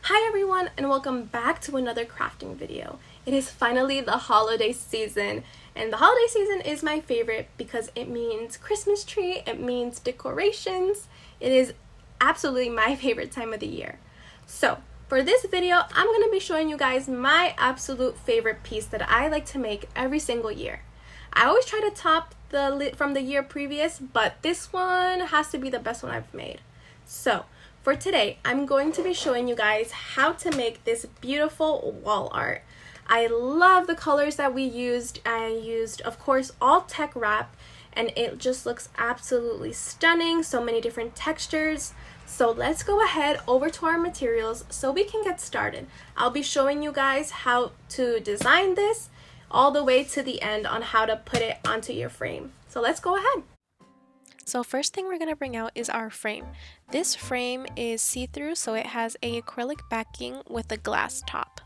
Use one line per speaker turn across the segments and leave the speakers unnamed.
Hi everyone and welcome back to another crafting video. It is finally the holiday season, and the holiday season is my favorite because it means Christmas tree, it means decorations. It is absolutely my favorite time of the year. So for this video, I'm going to be showing you guys my absolute favorite piece that I like to make every single year. I always try to top from the year previous, but this one has to be the best one I've made. So for today, I'm going to be showing you guys how to make this beautiful wall art. I love the colors that we used. I used, of course, all TeckWrap, and it just looks absolutely stunning. So many different textures. So let's go ahead over to our materials so we can get started. I'll be showing you guys how to design this all the way to the end on how to put it onto your frame. So let's go ahead.
So first thing we're going to bring out is our frame. This frame is see-through, so it has a acrylic backing with a glass top.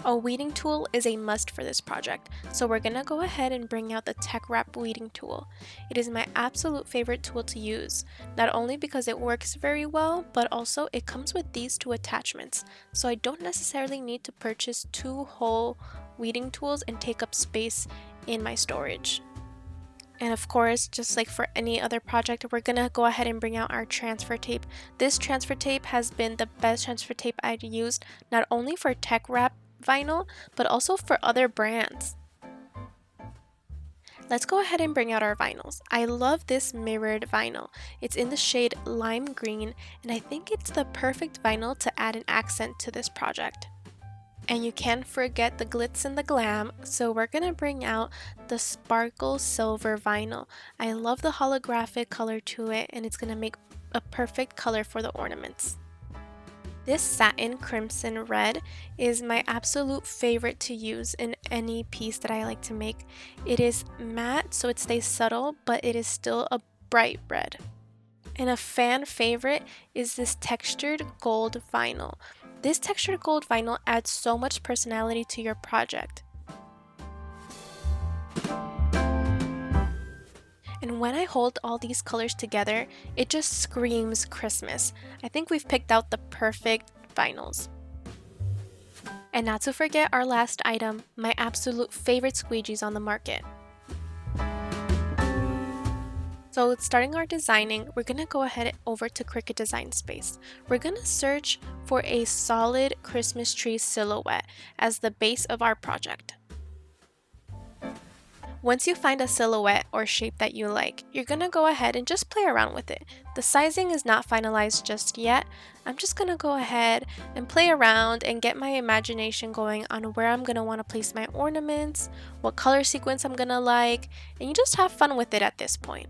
A weeding tool is a must for this project, so we're going to go ahead and bring out the TeckWrap weeding tool. It is my absolute favorite tool to use, not only because it works very well, but also it comes with these two attachments, so I don't necessarily need to purchase two whole weeding tools and take up space in my storage. And of course, just like for any other project, we're gonna go ahead and bring out our transfer tape. This transfer tape has been the best transfer tape I've used, not only for TeckWrap vinyl, but also for other brands. Let's go ahead and bring out our vinyls. I love this mirrored vinyl. It's in the shade lime green, and I think it's the perfect vinyl to add an accent to this project. And you can't forget the glitz and the glam, so we're gonna bring out the sparkle silver vinyl. I love the holographic color to it, and it's gonna make a perfect color for the ornaments. This satin crimson red is my absolute favorite to use in any piece that I like to make. It is matte, so it stays subtle, but it is still a bright red. And a fan favorite is this textured gold vinyl. This textured gold vinyl adds so much personality to your project. And when I hold all these colors together, it just screams Christmas. I think we've picked out the perfect vinyls. And not to forget our last item, my absolute favorite squeegees on the market. So starting our designing, we're going to go ahead over to Cricut Design Space. We're going to search for a solid Christmas tree silhouette as the base of our project. Once you find a silhouette or shape that you like, you're going to go ahead and just play around with it. The sizing is not finalized just yet. I'm just going to go ahead and play around and get my imagination going on where I'm going to want to place my ornaments, what color sequence I'm going to like, and you just have fun with it at this point.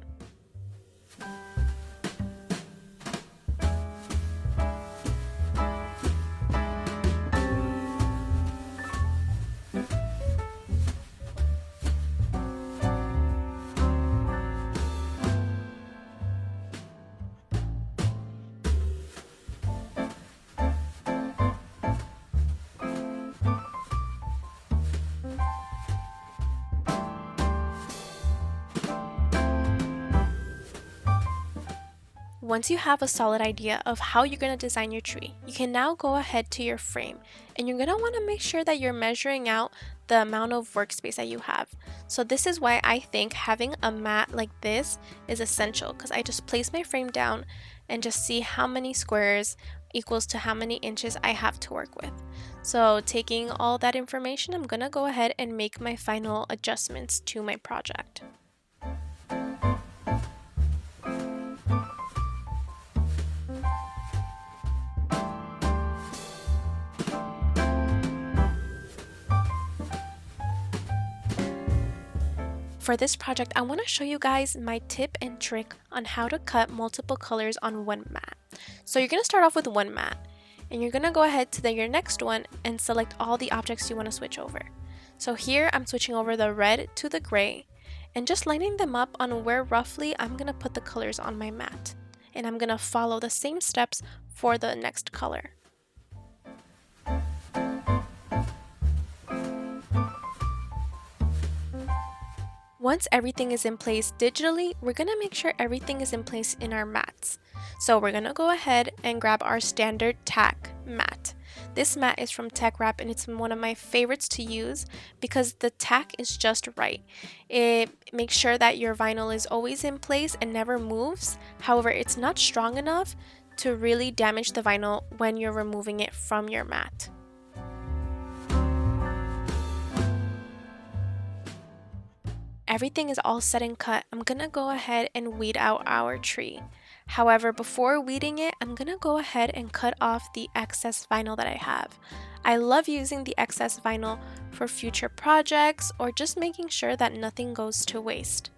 Once you have a solid idea of how you're going to design your tree, you can now go ahead to your frame, and you're going to want to make sure that you're measuring out the amount of workspace that you have. So this is why I think having a mat like this is essential, because I just place my frame down and just see how many squares equals to how many inches I have to work with. So taking all that information, I'm going to go ahead and make my final adjustments to my project. For this project, I want to show you guys my tip and trick on how to cut multiple colors on one mat. So you're going to start off with one mat, and you're going to go ahead to your next one and select all the objects you want to switch over. So here I'm switching over the red to the gray, and just lining them up on where roughly I'm going to put the colors on my mat. And I'm going to follow the same steps for the next color. Once everything is in place digitally, we're going to make sure everything is in place in our mats. So we're going to go ahead and grab our standard tack mat. This mat is from TeckWrap and it's one of my favorites to use because the tack is just right. It makes sure that your vinyl is always in place and never moves. However, it's not strong enough to really damage the vinyl when you're removing it from your mat. Everything is all set and cut. I'm gonna go ahead and weed out our tree. However, before weeding it, I'm gonna go ahead and cut off the excess vinyl that I have. I love using the excess vinyl for future projects or just making sure that nothing goes to waste.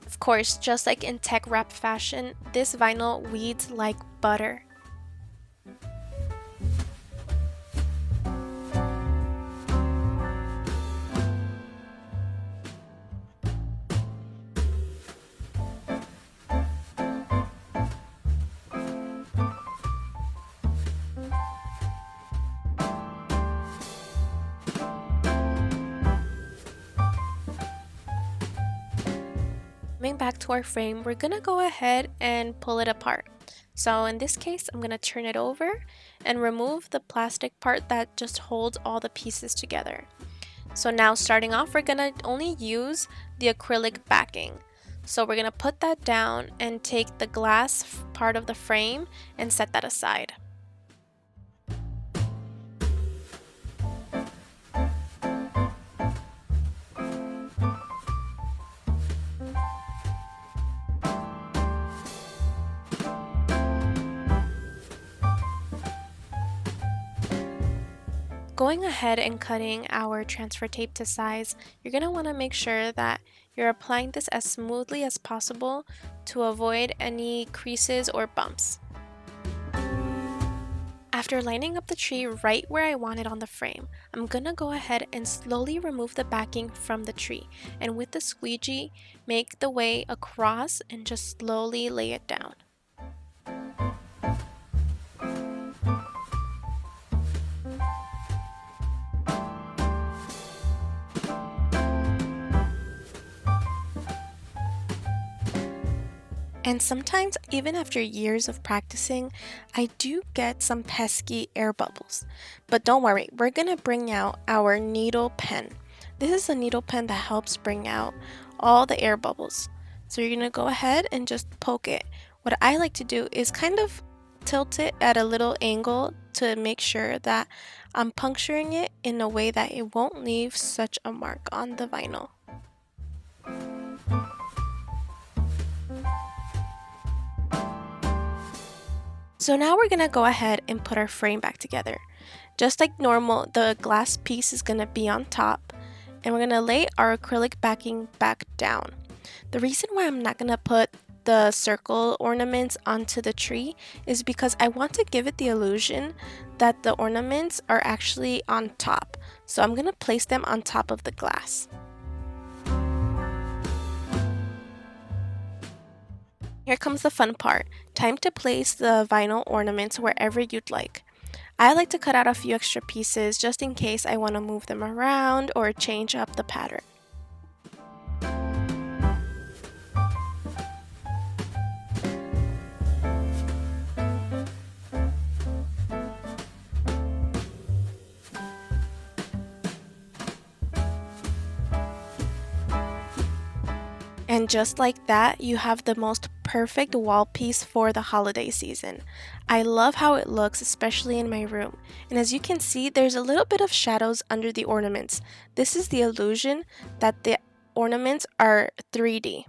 Of course, just like in tech wrap fashion, this vinyl weeds like butter. Coming back to our frame, we're gonna go ahead and pull it apart. So in this case, I'm gonna turn it over and remove the plastic part that just holds all the pieces together. So now starting off, we're gonna only use the acrylic backing. So we're gonna put that down and take the glass part of the frame and set that aside. Going ahead and cutting our transfer tape to size, you're going to want to make sure that you're applying this as smoothly as possible to avoid any creases or bumps. After lining up the tree right where I want it on the frame, I'm going to go ahead and slowly remove the backing from the tree, and with the squeegee, make the way across and just slowly lay it down. And sometimes, even after years of practicing, I do get some pesky air bubbles. But don't worry, we're gonna bring out our needle pen. This is a needle pen that helps bring out all the air bubbles. So you're gonna go ahead and just poke it. What I like to do is kind of tilt it at a little angle to make sure that I'm puncturing it in a way that it won't leave such a mark on the vinyl. So now we're gonna go ahead and put our frame back together. Just like normal, the glass piece is gonna be on top, and we're gonna lay our acrylic backing back down. The reason why I'm not gonna put the circle ornaments onto the tree is because I want to give it the illusion that the ornaments are actually on top. So I'm gonna place them on top of the glass. Here comes the fun part. Time to place the vinyl ornaments wherever you'd like. I like to cut out a few extra pieces just in case I want to move them around or change up the pattern. And just like that, you have the most perfect wall piece for the holiday season. I love how it looks, especially in my room. And as you can see, there's a little bit of shadows under the ornaments. This is the illusion that the ornaments are 3D.